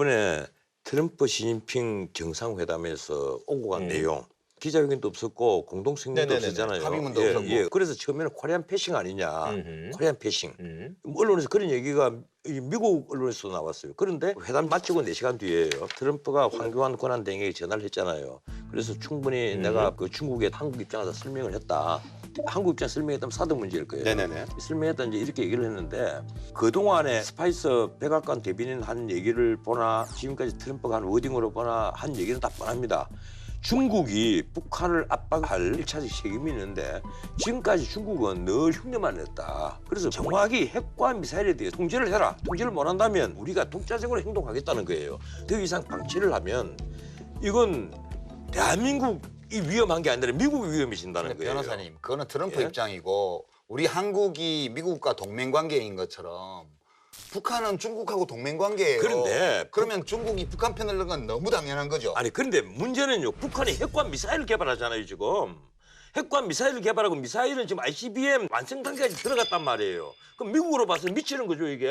이번에 트럼프 시진핑 정상회담에서 오고 간 내용 기자회견도 없었고 공동 성명도 네네네네. 없었잖아요. 합의문도 없었고. 그래서 처음에는 코리안 패싱 아니냐. 음흠. 코리안 패싱. 언론에서 그런 얘기가 미국 언론에서 나왔어요. 그런데 회담 마치고 4시간 뒤에요. 트럼프가 황교안 권한대행에게 전화를 했잖아요. 그래서 충분히 내가 그 중국에 한국 입장에서 설명을 했다. 한국 입장 설명했다면 사드 문제일 거예요. 네네네. 설명했다 이제 이렇게 얘기를 했는데 그동안에 스파이스 백악관 대변인 한 얘기를 보나 지금까지 트럼프가 한 워딩으로 보나 한 얘기는 다 뻔합니다. 중국이 북한을 압박할 1차적 책임이 있는데 지금까지 중국은 늘 흉내만 냈다. 그래서 정확히 핵과 미사일에 대해 통제를 해라. 통제를 못한다면 우리가 독자적으로 행동하겠다는 거예요. 더 이상 방치를 하면 이건 대한민국이 위험한 게 아니라 미국이 위험해진다는 근데 거예요. 변호사님, 그거는 트럼프 예? 입장이고 우리 한국이 미국과 동맹관계인 것처럼 북한은 중국하고 동맹관계예요. 그런데 그러면 중국이 북한 편을 든 건 너무 당연한 거죠. 아니 그런데 문제는요. 북한이 핵과 미사일을 개발하잖아요 지금. 핵과 미사일을 개발하고 미사일은 지금 ICBM 완성 단계까지 들어갔단 말이에요. 그럼 미국으로 봐서 미치는 거죠 이게.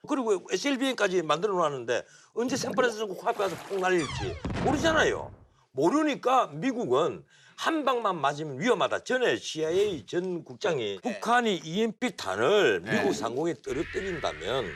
그리고 SLBM까지 만들어 놨는데 언제 샌프란시스코 코앞에 가서 폭 날릴지 모르잖아요. 모르니까 미국은 한 방만 맞으면 위험하다. 전에 CIA 전 국장이 북한이 EMP탄을 미국 상공에 떨어뜨린다면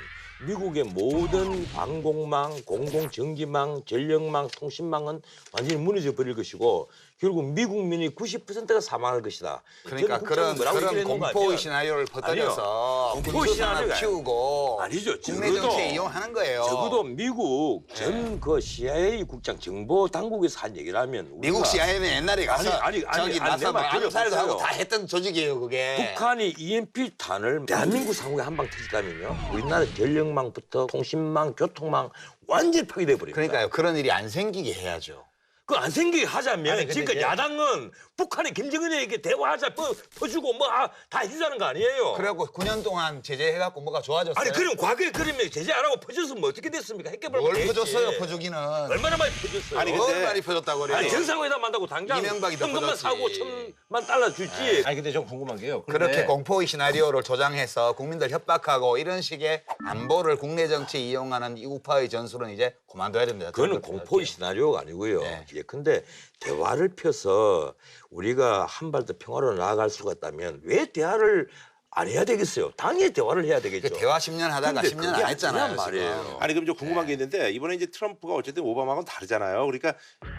미국의 모든 방공망, 공공전기망, 전력망, 통신망은 완전히 무너져 버릴 것이고 결국 미국민이 90%가 사망할 것이다. 그러니까 전 국장이 뭐라고 그런 얘기했는 거 공포의 아니에요? 시나리오를 퍼뜨려서 공포의 군수산업 시나리오가 키우고 아니죠. 국내 적어도 정치에 이용하는 거예요. 적어도 미국 전 그 CIA 국장 정보 당국에서 한 얘기를 하면 우리가 미국 CIA는 옛날에 가서 아니, 저기 나서 내 말 암살도 들어보세요. 하고 다 했던 조직이에요, 그게. 북한이 EMP탄을 대한민국 상공에 한 방 터졌다면요. 우리나라 전력망부터 통신망, 교통망 완전히 파괴돼 버립니다. 그러니까요. 그런 일이 안 생기게 해야죠. 그 안 생기게 하자면 아니, 근데 지금까지 이제- 야당은 북한이 김정은에게 대화하자 퍼주고 뭐 다 해주자는 거 아니에요. 그래갖고 9년 동안 제재해갖고 뭐가 좋아졌어요? 아니 그럼 과거에 그러면 제재 안 하고 퍼졌으면 어떻게 됐습니까? 핵개발 뭘 퍼줬어요, 퍼주기는. 얼마나 많이 퍼졌어요. 아니, 뭘 많이 퍼줬다고 그래요? 아니 정상회담 한다고 당장 이명박이 더 현금만 퍼졌지. 사고 1,000만 달러 주지. 아니 근데 좀 궁금한 게요. 그렇게 공포의 시나리오를 조장해서 국민들 협박하고 이런 식의 안보를 국내 정치에 이용하는 이 우파의 전술은 이제 그만둬야 됩니다. 그거는 공포의 시나리오가 아니고요. 네. 예컨대 대화를 펴서 우리가 한 발 더 평화로 나아갈 수가 있다면 왜 대화를 안 해야 되겠어요? 당연히 대화를 해야 되겠죠. 그 대화 10년 하다가 근데 10년 그게 안 했잖아요. 아니란 말이에요. 지금. 아니 그럼 좀 궁금한 게 있는데 이번에 이제 트럼프가 어쨌든 오바마하고는 다르잖아요. 그러니까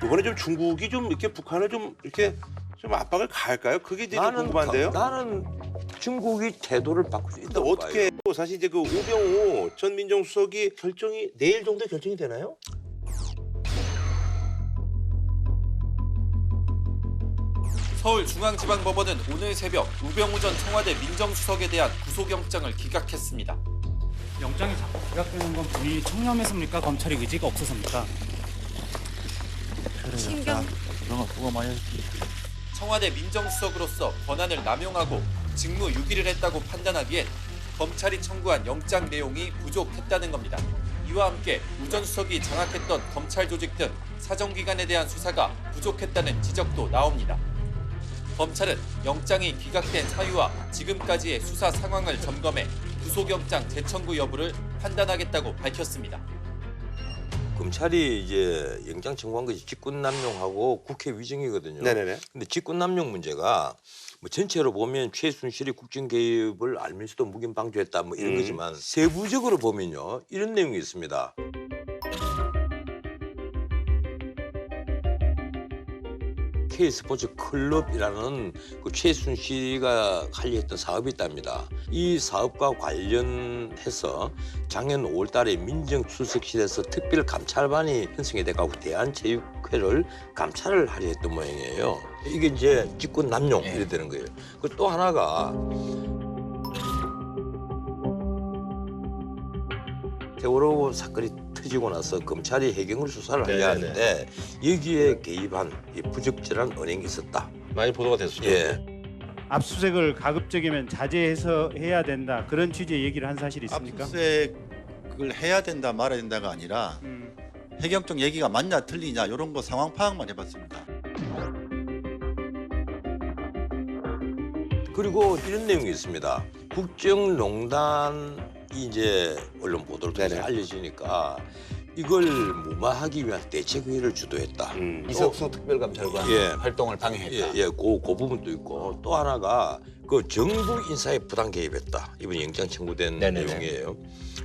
이번에 좀 중국이 좀 이렇게 북한을 좀 이렇게 좀 압박을 가할까요? 그게 이제 좀 궁금한데요. 나는 중국이 태도를 바꿀 수 근데 있다고 어떻게 봐요. 사실 이제 그 우병우 전 민정수석이 결정이 내일 정도에 결정이 되나요? 서울중앙지방법원은 오늘 새벽 우병우 전 청와대 민정수석에 대한 구속영장을 기각했습니다. 영장이 자꾸 기각되는 건 본인이 청렴해서입니까? 검찰이 의지가 없어서입니까? 청와대 민정수석으로서 권한을 남용하고 직무유기를 했다고 판단하기엔 검찰이 청구한 영장 내용이 부족했다는 겁니다. 이와 함께 우 전 수석이 장악했던 검찰 조직 등 사정기관에 대한 수사가 부족했다는 지적도 나옵니다. 검찰은 영장이 기각된 사유와 지금까지의 수사 상황을 점검해 구속영장 재청구 여부를 판단하겠다고 밝혔습니다. 검찰이 이제 영장 청구한 것이 직권남용하고 국회 위증이거든요. 네네네. 근데 직권남용 문제가 뭐 전체로 보면 최순실이 국정 개입을 알면서도 묵인 방조했다 뭐 이런 거지만 세부적으로 보면요 이런 내용이 있습니다. K스포츠 클럽이라는 그 최순실이가 관리했던 사업이 있답니다. 이 사업과 관련해서 작년 5월 달에 민정수석실에서 특별감찰반이 편성이 돼가고 대한체육회를 감찰을 하려 했던 모양이에요. 이게 이제 직권남용 이래 되는 거예요. 그 또 하나가 세월호 사건이 터지고 나서 검찰이 해경을 수사를 하려 네네네. 하는데 여기에 개입한 이 부적절한 언행이 있었다. 많이 보도가 됐었죠. 예. 압수수색을 가급적이면 자제해서 해야 된다. 그런 취지의 얘기를 한 사실이 있습니까? 압수수색을 해야 된다 말아야 된다가 아니라 해경적 얘기가 맞냐 틀리냐 이런 거 상황 파악만 해봤습니다. 그리고 이런 내용이 있습니다. 국정농단이 이제 언론 보도를 통해서 네네. 알려지니까 이걸 무마하기 위한 대책회의를 주도했다. 이석수 특별감찰관 예. 활동을 방해했다. 예, 그 부분도 있고 또 하나가 그 정부 인사에 부당 개입했다. 이번 영장 청구된 네네네. 내용이에요.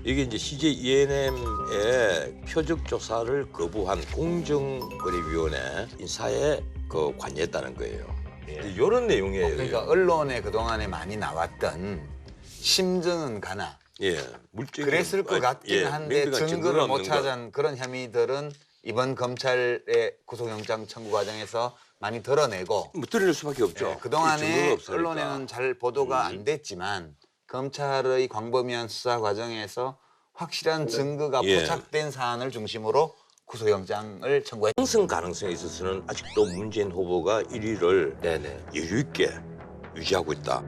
이게 이제 CJ ENM의 표적 조사를 거부한 공정거래위원회 인사에 그 관여했다는 거예요. 이런 내용이에요. 그러니까 언론에 그동안에 많이 나왔던 심증은 가나 예, 물증 그랬을 것 같긴 한데 증거를 못 찾은 그런 혐의들은 이번 검찰의 구속영장 청구 과정에서 많이 드러내고 뭐 드러낼 수밖에 없죠. 예, 증거가 그동안에 없으니까. 언론에는 잘 보도가 안 됐지만 검찰의 광범위한 수사 과정에서 확실한 증거가 예. 포착된 사안을 중심으로 구속영장을 청구했다. 상승 가능성에 있어서는 아직도 문재인 후보가 1위를 여유 있게 유지하고 있다.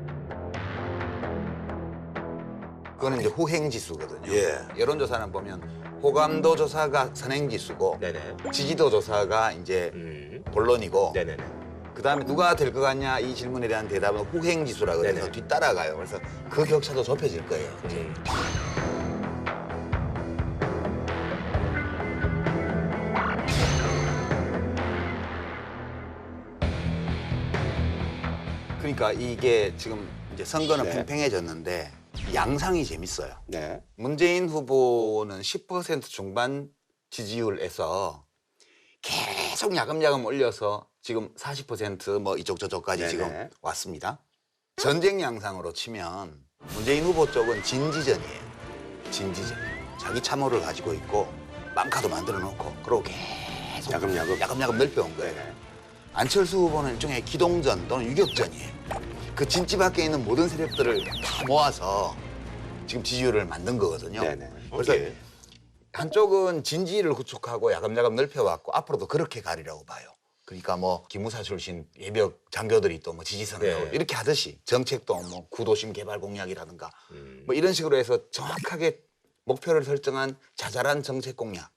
그거는 이제 호행지수거든요. 예. 여론조사는 보면 호감도 조사가 선행지수고 지지도 조사가 이제 본론이고 그다음에 누가 될 것 같냐 이 질문에 대한 대답은 호행지수라 그래서 뒤따라가요. 그래서 그 격차도 좁혀질 거예요. 이제. 그러니까 이게 지금 이제 선거는 팽팽해졌는데 양상이 재밌어요. 네. 문재인 후보는 10% 중반 지지율에서 계속 야금야금 올려서 지금 40%뭐 이쪽 저쪽까지 네네. 지금 왔습니다. 전쟁 양상으로 치면 문재인 후보 쪽은 진지전이에요. 진지전. 자기 참호를 가지고 있고 맘카도 만들어 놓고 그러고 계속 야금야금 넓혀온 거예요. 안철수 후보는 일종의 기동전 또는 유격전이에요. 그 진지 밖에 있는 모든 세력들을 다 모아서 지금 지지율을 만든 거거든요. 그래서 오케이. 한쪽은 진지를 구축하고 야금야금 넓혀왔고 앞으로도 그렇게 가리라고 봐요. 그러니까 뭐 기무사 출신 예비역 장교들이 또 뭐 지지선을 하고 이렇게 하듯이 정책도 뭐 구도심 개발 공약이라든가 뭐 이런 식으로 해서 정확하게 목표를 설정한 자잘한 정책 공약.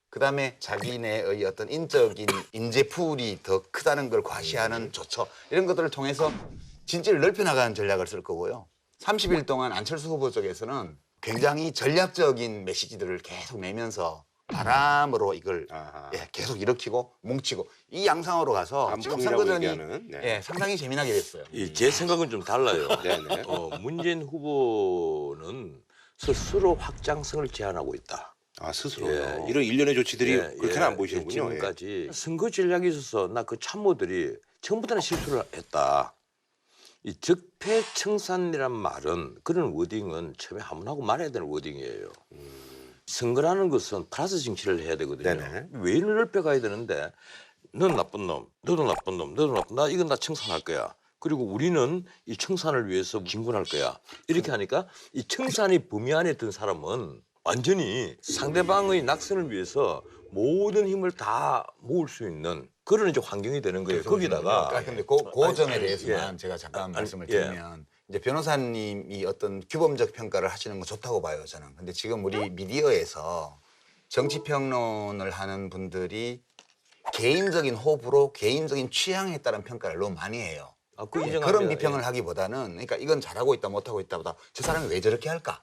그다음에 자기네의 어떤 인적인 인재풀이 더 크다는 걸 과시하는 조처 이런 것들을 통해서 진지를 넓혀나가는 전략을 쓸 거고요. 30일 동안 안철수 후보 쪽에서는 굉장히 전략적인 메시지들을 계속 내면서 바람으로 이걸 계속 일으키고 뭉치고 이 양상으로 가서 지금 선거전이 상당히 재미나게 됐어요. 제 생각은 좀 달라요. 네네. 문재인 후보는 스스로 확장성을 제한하고 있다. 아 스스로요. 예. 이런 일련의 조치들이 그렇게는 안 보이시는군요. 지금까지 선거 전략에 있어서 나 그 참모들이 처음부터 실수를 했다. 이 적폐청산이란 말은 그런 워딩은 처음에 하문하고 말해야 되는 워딩이에요. 선거라는 것은 플러스 정치를 해야 되거든요. 네네. 외인을 넓혀가야 되는데 넌 나쁜 놈, 너도 나쁜 놈, 너도 나쁜 나 이건 나 청산할 거야. 그리고 우리는 이 청산을 위해서 진군할 거야. 이렇게 하니까 이 청산이 범위 안에 든 사람은 완전히 상대방의 낙선을 위해서 모든 힘을 다 모을 수 있는 그런 이제 환경이 되는 거예요. 거기다가 근데 그 점에 대해서만 제가 잠깐 말씀을 드리면 이제 변호사님이 어떤 규범적 평가를 하시는 건 좋다고 봐요, 저는. 근데 지금 우리 미디어에서 정치 평론을 하는 분들이 개인적인 호불호, 개인적인 취향에 따른 평가를 너무 많이 해요. 그런 비평을 하기보다는 그러니까 이건 잘하고 있다 못하고 있다보다 저 사람이 왜 저렇게 할까?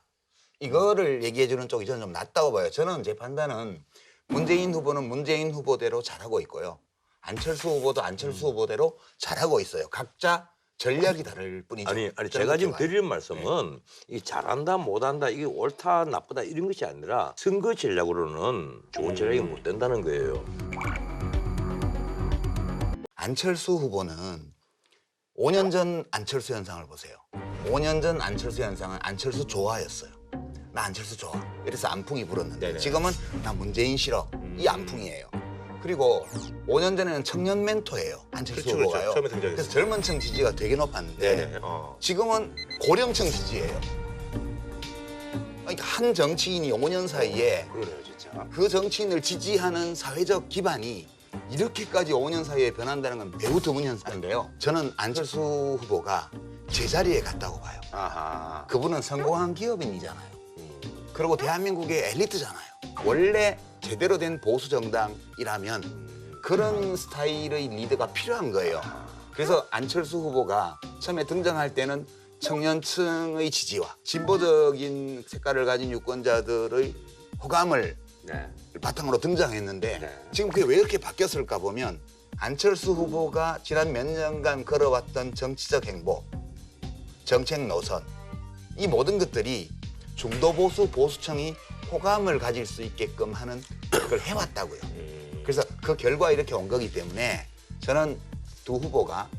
이거를 얘기해 주는 쪽이 저는 좀 낫다고 봐요. 저는 제 판단은 문재인 후보는 문재인 후보대로 잘하고 있고요. 안철수 후보도 안철수 후보대로 잘하고 있어요. 각자 전략이 다를 뿐이죠. 아니 제가 지금 드리는 말씀은 이 잘한다 못한다 이게 옳다 나쁘다 이런 것이 아니라 선거 전략으로는 좋은 전략이 못 된다는 거예요. 안철수 후보는 5년 전 안철수 현상을 보세요. 5년 전 안철수 현상은 안철수 좋아였어요. 나 안철수 좋아. 이래서 안풍이 불었는데 지금은 나 문재인 싫어. 이 안풍이에요. 그리고 5년 전에는 청년 멘토예요. 안철수 후보가요. 처음에 등장했어요. 그래서 젊은 층 지지가 되게 높았는데 지금은 고령층 지지예요. 그러니까 한 정치인이 5년 사이에 그러네요, 진짜. 그 정치인을 지지하는 사회적 기반이 이렇게까지 5년 사이에 변한다는 건 매우 드문 현상인데요. 저는 안철수 후보가 제자리에 갔다고 봐요. 아하. 그분은 성공한 기업인이잖아요. 그리고 대한민국의 엘리트잖아요. 원래 제대로 된 보수 정당이라면 그런 스타일의 리더가 필요한 거예요. 그래서 안철수 후보가 처음에 등장할 때는 청년층의 지지와 진보적인 색깔을 가진 유권자들의 호감을 네. 바탕으로 등장했는데 네. 지금 그게 왜 이렇게 바뀌었을까 보면 안철수 후보가 지난 몇 년간 걸어왔던 정치적 행보, 정책 노선 이 모든 것들이 중도 보수 보수층이 호감을 가질 수 있게끔 하는 그걸 해왔다고요. 그래서 그 결과 이렇게 온 거기 때문에 저는 두 후보가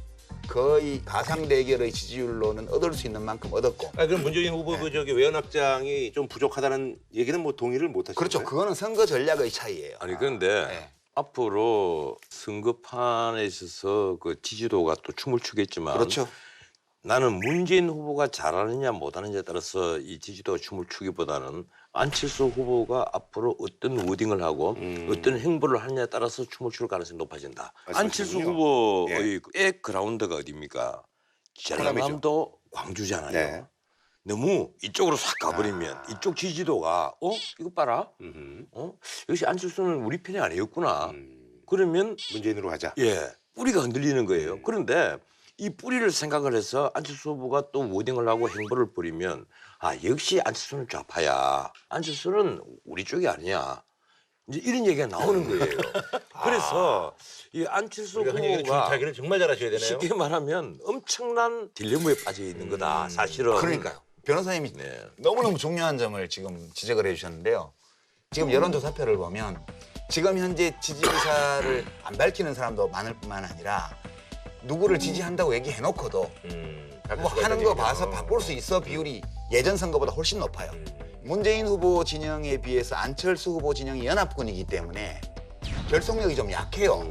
거의 가상 대결의 지지율로는 얻을 수 있는 만큼 얻었고. 그럼 문재인 후보 그 저기 외연 확장이 좀 부족하다는 얘기는 뭐 동의를 못 하시나요? 그렇죠. 그거는 선거 전략의 차이예요. 아니 그런데 네. 앞으로 선거판에 있어서 그 지지도가 또 춤을 추겠지만 그렇죠. 나는 문재인 후보가 잘하느냐 못하느냐에 따라서 이 지지도가 춤을 추기보다는 안철수 후보가 앞으로 어떤 워딩을 하고 어떤 행보를 하느냐에 따라서 춤을 출 가능성이 높아진다. 안철수 말씀하시군요. 후보의 그라운드가 어디입니까? 전라남도 광주잖아요. 네. 너무 이쪽으로 싹 가버리면 이쪽 지지도가 이거 봐라. 역시 안철수는 우리 편이 아니었구나. 그러면 문재인으로 가자. 뿌리가 흔들리는 거예요. 그런데 이 뿌리를 생각을 해서 안철수 후보가 또 워딩을 하고 행보를 벌이면 역시 안철수는 좌파야. 안철수는 우리 쪽이 아니야. 이제 이런 얘기가 나오는 거예요. 그래서 이 안철수 후보가 자기를 정말 잘하셔야 되네요. 쉽게 말하면 엄청난 딜레마에 빠져 있는 거다. 사실은. 그러니까요. 변호사님이 네. 너무너무 중요한 점을 지금 지적을 해주셨는데요. 지금 여론조사표를 보면 지금 현재 지지 의사를 안 밝히는 사람도 많을 뿐만 아니라 누구를 지지한다고 얘기해놓고도 뭐 하는 거 봐서 바꿀 수 있어 비율이 예전 선거보다 훨씬 높아요. 문재인 후보 진영에 비해서 안철수 후보 진영이 연합군이기 때문에 결속력이 좀 약해요.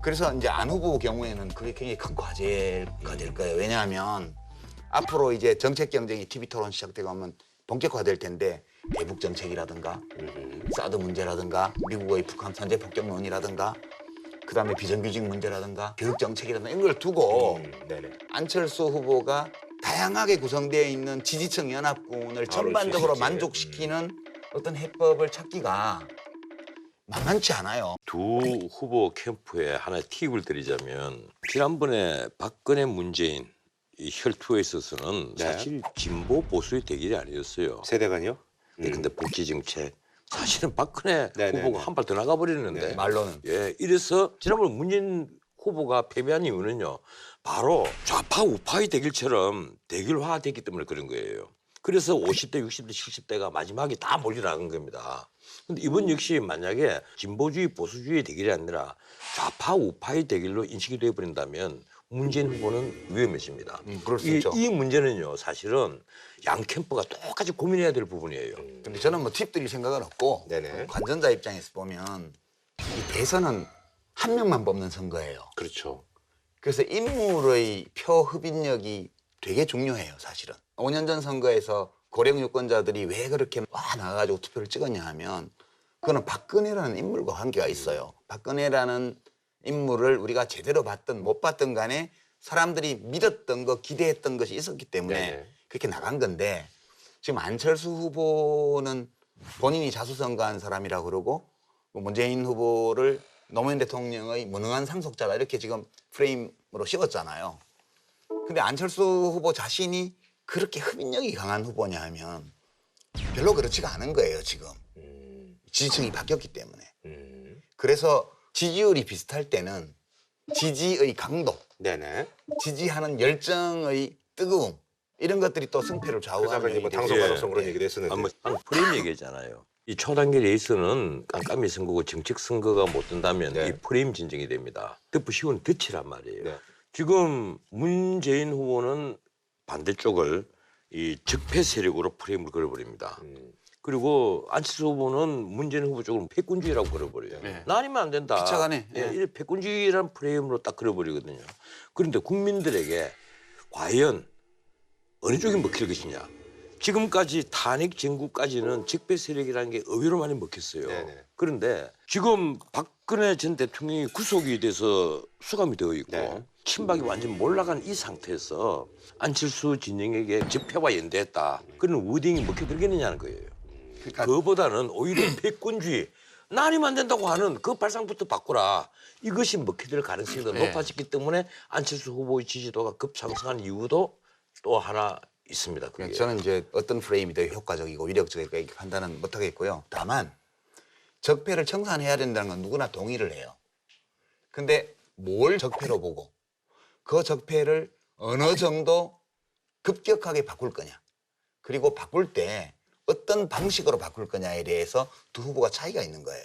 그래서 이제 안 후보 경우에는 그게 굉장히 큰 과제가 될 거예요. 왜냐하면 앞으로 이제 정책 경쟁이 TV 토론 시작되고 하면 본격화될 텐데 대북 정책이라든가 사드 문제라든가 미국의 북한 선제 폭격론이라든가 그다음에 비정규직 문제라든가 교육 정책이라든가 이런 걸 두고 안철수 후보가 다양하게 구성되어 있는 지지층 연합군을 전반적으로 만족시키는 어떤 해법을 찾기가 만만치 않아요. 두 후보 캠프에 하나의 팁을 드리자면 지난번에 박근혜 문재인 이 혈투에 있어서는 네. 사실 진보 보수의 대결이 아니었어요. 세대간요? 근데 복지 정책 사실은 박근혜 네네네. 후보가 한 발 더 나가 버리는데 네. 말로는. 이래서 지난번 문재인 후보가 패배한 이유는요. 바로 좌파 우파의 대결처럼 대결화됐기 때문에 그런 거예요. 그래서 50대, 60대, 70대가 마지막에 다 몰려나간 겁니다. 근데 이번 역시 만약에 진보주의, 보수주의 대결이 아니라 좌파 우파의 대결로 인식이 되어버린다면 문재인 후보는 위험해집니다. 그럴 수 있죠. 이 문제는요. 사실은 양 캠프가 똑같이 고민해야 될 부분이에요. 근데 저는 뭐 팁 드릴 생각은 없고 네네. 관전자 입장에서 보면 이 대선은 한 명만 뽑는 선거예요. 그렇죠. 그래서 인물의 표 흡인력이 되게 중요해요, 사실은. 5년 전 선거에서 고령 유권자들이 왜 그렇게 와 나가가지고 투표를 찍었냐 하면 그거는 박근혜라는 인물과 관계가 있어요. 박근혜라는 인물을 우리가 제대로 봤든 못 봤든 간에 사람들이 믿었던 거, 기대했던 것이 있었기 때문에 네네. 그렇게 나간 건데 지금 안철수 후보는 본인이 자수성가한 사람이라고 그러고 문재인 후보를 노무현 대통령의 무능한 상속자다 이렇게 지금 프레임으로 씌웠잖아요. 근데 안철수 후보 자신이 그렇게 흡인력이 강한 후보냐 하면 별로 그렇지가 않은 거예요, 지금. 지지층이 바뀌었기 때문에. 그래서 지지율이 비슷할 때는 지지의 강도, 네네. 지지하는 열정의 뜨거움 이런 것들이 또 승패를 좌우하는 그러다가 이제 뭐 요인이 당선 되죠. 가능성 그런 얘기도 했었는데. 한 프레임 얘기잖아요. 이 초단계 레이스는 깜깜이 선거고 정책 선거가 못 된다면 네. 이 프레임 진정이 됩니다. 덮어 씌운 덫이란 말이에요. 네. 지금 문재인 후보는 반대쪽을 이 적폐 세력으로 프레임을 걸어버립니다. 그리고 안철수 후보는 문재인 후보 쪽으로 패권주의라고 걸어버려요. 네. 나 아니면 안 된다. 피차가네. 이 패권주의라는 프레임으로 딱 걸어버리거든요. 그런데 국민들에게 과연 어느 쪽이 먹힐 것이냐. 지금까지 탄핵 정국까지는 적폐 세력이라는 게 의외로 많이 먹혔어요. 네네. 그런데 지금 박근혜 전 대통령이 구속이 돼서 수감이 되어 있고 네. 친박이 완전 몰락한 이 상태에서 안철수 진영에게 적폐와 연대했다. 그런 워딩이 먹혀들겠느냐는 거예요. 그러니까 그거보다는 오히려 패권주의 나 아니면 안 된다고 하는 그 발상부터 바꾸라. 이것이 먹혀들 가능성이 더 네. 높아졌기 때문에 안철수 후보의 지지도가 급상승한 이유도 또 하나 있습니다. 그게. 저는 이제 어떤 프레임이 더 효과적이고 위력적일까 이렇게 판단은 못 하겠고요. 다만 적폐를 청산해야 된다는 건 누구나 동의를 해요. 근데 뭘 적폐로 보고 그 적폐를 어느 정도 급격하게 바꿀 거냐. 그리고 바꿀 때 어떤 방식으로 바꿀 거냐에 대해서 두 후보가 차이가 있는 거예요.